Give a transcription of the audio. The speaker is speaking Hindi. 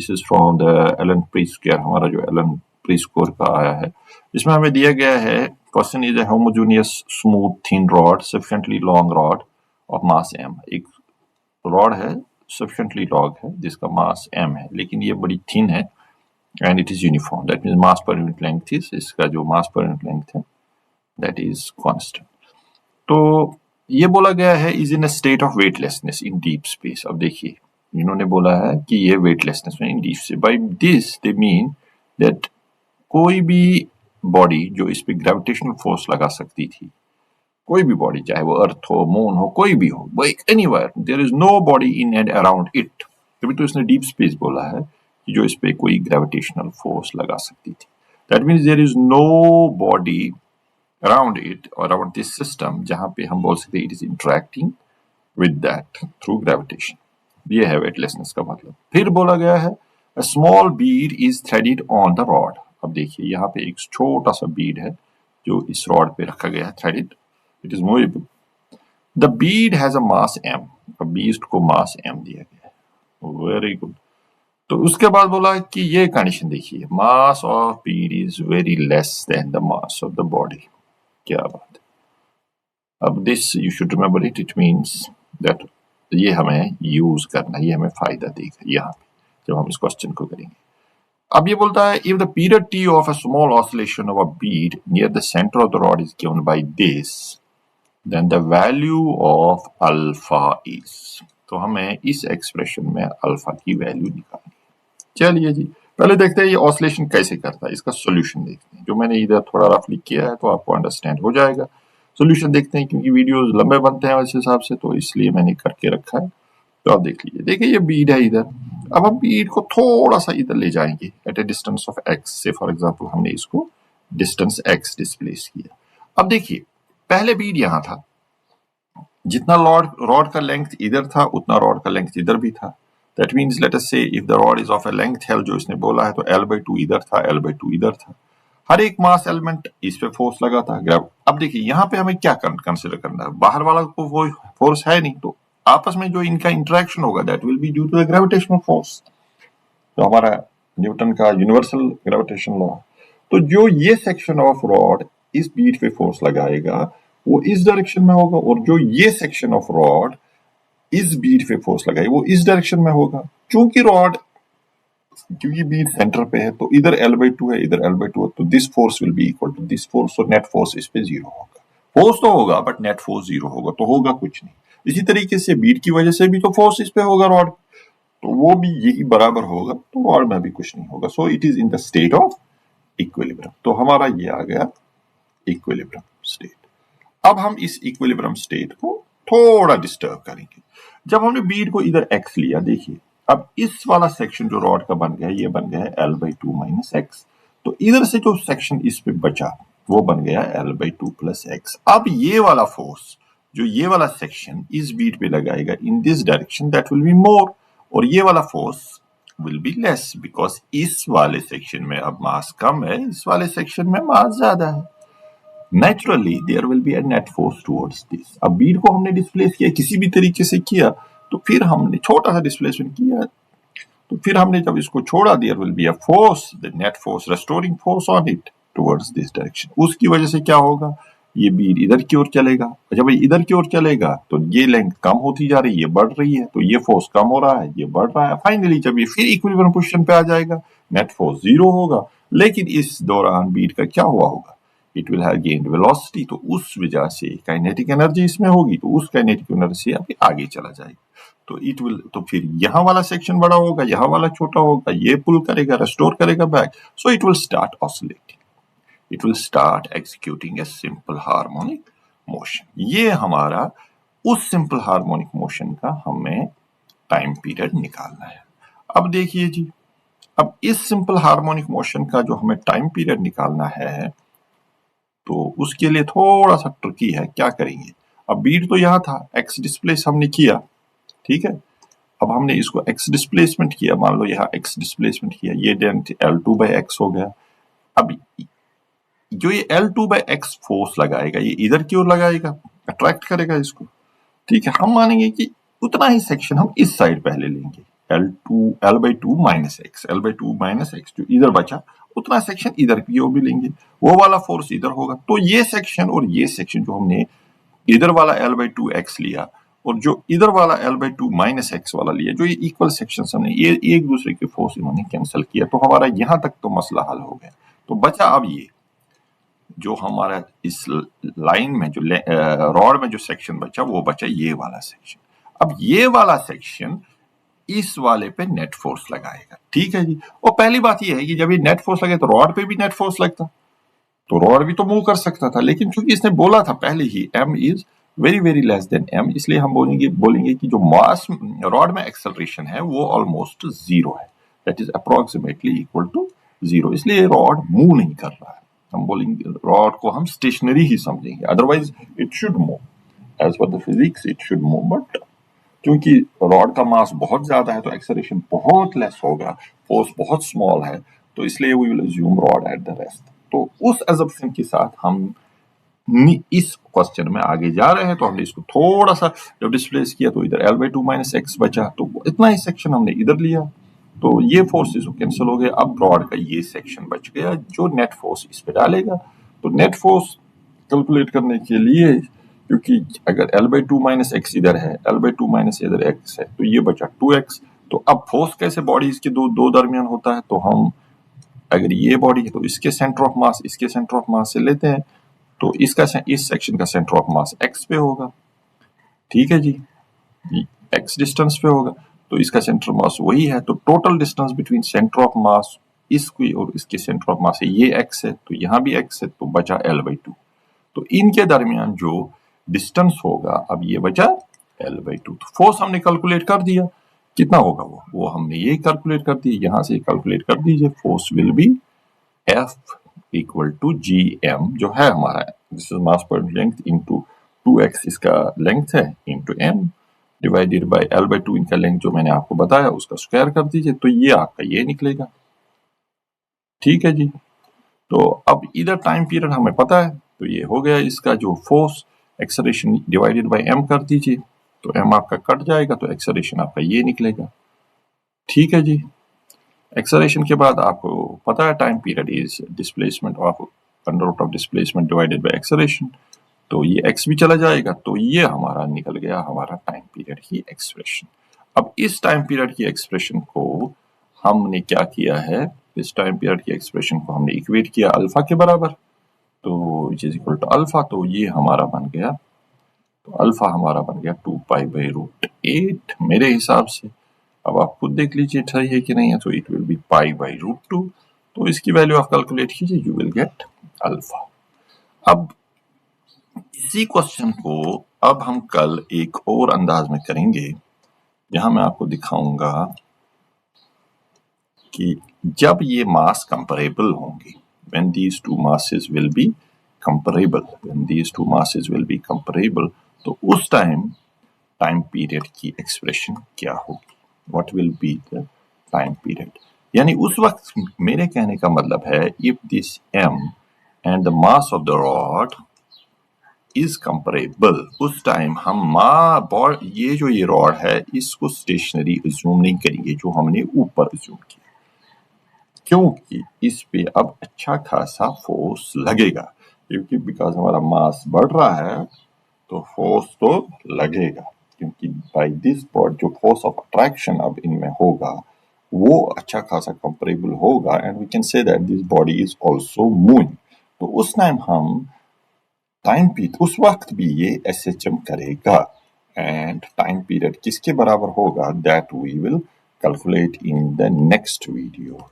This is from the Allen प्रीस्क्वेयर, हमारा जो एलन प्रीस्क्वेयर का आया है, इसमें हमें दिया गया है question is a homogeneous smooth thin rod sufficiently long rod of mass m। एक रॉड है सफिशिएंटली लॉन्ग है जिसका मास m है, लेकिन ये बड़ी थिन है and it is uniform, that means mass per unit length is, इसका जो मास पर यूनिट लेंथ है दैट इज कांस्टेंट। तो ये बोला गया है is in a state of weightlessness in deep space. अब देखिए इन्होंने बोला है कि ये वेटलेसनेस में in deep space, by this they mean that कोई भी बॉडी जो इस पे ग्रेविटेशनल फोर्स लगा सकती थी, कोई भी बॉडी, चाहे वो अर्थ हो, मून हो, कोई भी हो, anywhere, there is no body in and around it. तभी तो इसने डीप स्पेस बोला है कि जो इस पे कोई ग्रेविटेशनल फोर्स लगा सकती थी। That means there is no body around it और अराउंड दिस सिस्टम जहां पे हम बोल सकते it is interacting with that through gravitation. ये है वेटलेसनेस का मतलब। फिर बोला गया है a small bead is threaded on the rod. अब देखिए यहाँ पे एक छोटा सा बीड है जो इस रॉड पे रखा गया है, threaded, it is movable. The Beed has a mass m, Beed को मास m दिया गया है। Very good. तो उसके बाद बोला कि ये कंडीशन देखिए, mass of Beed is very less than the mass of the body. क्या बात है। अब this you should remember it, it means that ये हमें यूज करना, ये हमें फायदा देगा यहाँ पे जब हम इस क्वेश्चन को करेंगे। अब ये बोलता है if the period t of a small oscillation of a bead near the centre of the rod is given by this, then the value of alpha is. तो हमें इस एक्सप्रेशन में अल्फा की वैल्यू निकालनी है। चलिए जी, पहले देखते हैं ये ऑसिलेशन कैसे करता है, इसका सोल्यूशन देखते हैं। जो मैंने इधर थोड़ा रफली किया है तो आपको अंडरस्टैंड हो जाएगा। सोल्यूशन देखते हैं, क्योंकि वीडियोस लंबे बनते हैं उस हिसाब से, तो इसलिए मैंने करके रखा है। तो आप देख लीजिए, देखिए ये बीड है इधर। अब हम बीड को थोड़ा सा इधर ले जाएंगे at a distance of x से। फॉर एग्जांपल हमने इसको डिस्टेंस x डिस्प्लेस किया। अब देखिए पहले बीड यहाँ था, जितना रॉड का लेंथ इधर था उतना रॉड का लेंथ इधर भी था। दैट मीन्स लेट अस से if the rod is of A length L, जो इसने बोला है, तो L/2 इधर था, L/2 इधर था। हर एक मास एलिमेंट इस पे फोर्स लगा था। अब देखिए यहाँ पे हमें क्या कंसिडर करना है, बाहर वाला को कोई फोर्स है नहीं, तो आपस में जो इनका इंटरेक्शन होगा that will be due to the gravitational force, तो हमारा न्यूटन का यूनिवर्सल ग्रेविटेशन लॉ। तो जो ये सेक्शन ऑफ रॉड इस बीड पे फोर्स लगाएगा वो इस डायरेक्शन में होगा, और जो ये सेक्शन ऑफ रॉड इस बीड पे फोर्स लगाएगा वो इस डायरेक्शन में होगा। क्योंकि बीड सेंटर पे है तो इधर L/2 है, इधर L/2 है, तो this force will be equal to this force, और नेट फोर्स इस पे 0 होगा। फोर्स तो होगा बट नेट फोर्स 0 होगा, तो होगा कुछ नहीं। इसी तरीके से बीड की वजह से भी तो फोर्स इस पे होगा रॉड, तो वो भी यही बराबर होगा, तो रॉड में भी कुछ नहीं होगा। So it is in the state of equilibrium. तो हमारा ये आ गया इक्विलिब्रियम स्टेट। अब हम इस इक्विलिब्रियम स्टेट को थोड़ा डिस्टर्ब करेंगे। जब हमने बीड को इधर x लिया, देखिए अब इस वाला सेक्शन जो रॉड का बन गया, ये बन गया है L/2 - x। तो इधर से जो सेक्शन इस पे बचा वो बन गया L/2 + x। अब ये वाला फोर्स जो ये वाला सेक्शन इस बीड पे लगाएगा in this direction, that will be more, और ये वाला force will be less, because इस वाले सेक्शन में अब मास कम है, इस वाले सेक्शन में मास ज्यादा है। Naturally there will be a net force towards this. अब बीड को हमने डिस्प्लेस किया, किसी भी तरीके से किया, तो फिर हमने छोटा सा डिस्प्लेसमेंट किया, तो फिर हमने जब इसको छोड़ा, there will be a force, the net force restoring force on it towards this direction. उसकी वजह से क्या होगा, ये बीड इधर की ओर चलेगा। जब ये इधर की ओर चलेगा तो ये लेंथ कम होती जा रही है, ये बढ़ रही है, तो ये फोर्स कम हो रहा है, ये बढ़ रहा है। फाइनली जब ये फिर इक्विलिब्रियम पोजीशन पे आ जाएगा, नेट फोर्स 0 होगा। लेकिन इस दौरान बीड का क्या हुआ होगा, it will have gained velocity, तो उस वजह से काइनेटिक एनर्जी इसमें होगी, तो उस काइनेटिक एनर्जी से अभी आगे चला जाएगा। तो इट विल, तो फिर यहाँ वाला सेक्शन बड़ा होगा, यहाँ वाला छोटा होगा, ये पुल करेगा, रेस्टोर करेगा back, so it will start oscillating, it will start executing a simple harmonic motion. ये हमारा उस सिंपल हार्मोनिक मोशन का हमें टाइम पीरियड निकालना है। अब देखिए जी, अब इस सिंपल हार्मोनिक मोशन का जो हमें टाइम पीरियड निकालना है, तो उसके लिए थोड़ा सा ट्रिकी है। क्या करेंगे, अब बीड तो यहाँ था, x डिस्प्लेस हमने किया, ठीक है। अब हमने इसको x डिस्प्लेसमेंट किया, मान लो यहाँ x डिस्प्लेसमेंट किया, ये L2/x हो गया। अब जो ये L2/x फोर्स लगाएगा, ये इधर की ओर लगाएगा, अट्रैक्ट करेगा इसको, ठीक है। हम मानेंगे कि उतना ही सेक्शन हम इस साइड पहले लेंगे, L/2 minus x, L/2 minus x जो इधर बचा उतना सेक्शन इधर भी भी लेंगे, वो वाला फोर्स इधर होगा। तो ये सेक्शन और ये सेक्शन जो हमने इधर वाला L/2 एक्स लिया और जो इधर वाला L/2 माइनस एक्स वाला लिया, जो ये इक्वल सेक्शन हमने ये एक दूसरे के फोर्स इन्होंने कैंसिल किया, तो हमारा यहां तक तो मसला हल हो गया। तो बचा अब ये जो हमारा इस लाइन में जो रॉड में जो सेक्शन बचा वो बचा ये वाला सेक्शन। अब ये वाला सेक्शन इस वाले पे नेट फोर्स लगाएगा, ठीक है जी। और पहली बात ये है कि जब ये नेट फोर्स लगे तो रॉड पे भी नेट फोर्स लगता, तो रॉड भी तो मूव कर सकता था, लेकिन चूंकि इसने बोला था पहले ही m is very very less than m, इसलिए हम बोलेंगे कि जो मास रॉड में एक्सेलरेशन है वो ऑलमोस्ट जीरो है, that is approximately equal to zero, इसलिए रॉड मूव नहीं कर रहा है। हम बोलेंगे रॉड को हम स्टेशनरी ही समझेंगे, otherwise it should move as per the physics, it should move, but क्योंकि रॉड का मास बहुत ज्यादा है तो एक्सेलरेशन बहुत लेस होगा, फोर्स बहुत स्मॉल है, तो इसलिए we will assume rod at the rest. तो उस अजम्पशन के साथ हम इस क्वेश्चन में आगे जा रहे हैं। तो हमने इसको थोड़ा सा जब डिस्प्लेस किया तो इधर L/2 माइनस एक्स बचा, तो इतना ही सेक्शन हमने इधर लिया, तो ये फोर्सेस कैंसिल हो गए। अब रॉड का ये सेक्शन बच गया जो नेट फोर्स इस पे डालेगा। तो नेट फोर्स कैलकुलेट करने के लिए, क्योंकि अगर L/2 माइनस एक्स इधर है, L/2 माइनस इधर एक्स है, तो ये बचा 2x। तो अब फोर्स कैसे बॉडीज के दो दरमियान होता है, तो हम अगर ये बॉडी है तो इसके सेंटर ऑफ मास इसके सेंटर ऑफ मास से लेते हैं, तो इसका इस सेक्शन का सेंटर ऑफ मास x पे होगा, ठीक है जी, x डिस्टेंस पे होगा, तो इसका सेंटर मास वही है। तो total distance between centre of mass इसकी और इसके सेंटर ऑफ मास है ये x है, तो यहाँ भी x है, तो बचा L/2। तो इनके दरमियान जो डिस्टेंस होगा अब ये बचा L/2। तो फोर्स हमने कैलकुलेट कर दिया, कितना होगा वो हमने ये कैलकुलेट कर दिया, यहां से कैलकुलेट कर दीजिए। Force will be F equal to GM जो है हमारा, दिस इज मास पर लेंथ इनटू 2x इसका लेंथ है into m divided by L/2 इनका लेंथ जो मैंने आपको बताया उसका स्क्वायर कर दीजिए, तो ये आपका ये निकलेगा, ठीक है जी। तो अब इधर टाइम पीरियड हमें पता है, तो ये हो गया इसका जो force, acceleration divided by m कर दीजिए, तो m आपका कट जाएगा, तो एक्सेलरेशन आपका ये निकलेगा, ठीक है जी। एक्सेलरेशन के बाद आपको पता है time period is displacement of under root of displacement divided by acceleration, तो ये x भी चला जाएगा, तो ये हमारा निकल गया हमारा टाइम पीरियड की एक्सप्रेशन। अब इस टाइम पीरियड की एक्सप्रेशन को हमने क्या किया है, इस टाइम पीरियड की एक्सप्रेशन को हमने इक्वेट किया अल्फा के बराबर, तो which is equal to alpha, तो ये हमारा बन गया, तो अल्फा हमारा बन गया 2π/√8 मेरे हिसाब से। अब आप खुद देख लीजिए सही है कि नहीं है, तो इट विल बी π/√2, तो इसकी वैल्यू आप कैलकुलेट कीजिए, यू विल गेट अल्फा। अब इसी क्वेश्चन को अब हम कल एक और अंदाज में करेंगे, जहां मैं आपको दिखाऊंगा कि जब ये मास कंपेरेबल होंगे, when these two masses will be comparable, when these two masses will be comparable, तो उस टाइम पीरियड की एक्सप्रेशन क्या होगी, what will be the time period। यानी उस वक्त मेरे कहने का मतलब है, if this m and the mass of the rod is comparable, उस टाइम हम ये जो ये रॉड है इसको स्टेशनरी अज्यूम नहीं करेंगे जो हमने ऊपर अज्यूम किया, क्योंकि इस पे अब अच्छा खासा फोर्स लगेगा, क्योंकि बिकॉज हमारा मास बढ़ रहा है तो फोर्स तो लगेगा, क्योंकि बाय दिस पॉइंट जो फोर्स ऑफ अट्रैक्शन अब इनमें होगा वो अच्छा खासा कंपेरेबल होगा, and we can say that this body is also moving. तो उस टाइम हम उस वक्त भी ये SHM करेगा, एंड टाइम पीरियड किसके बराबर होगा, that we will calculate in the next video.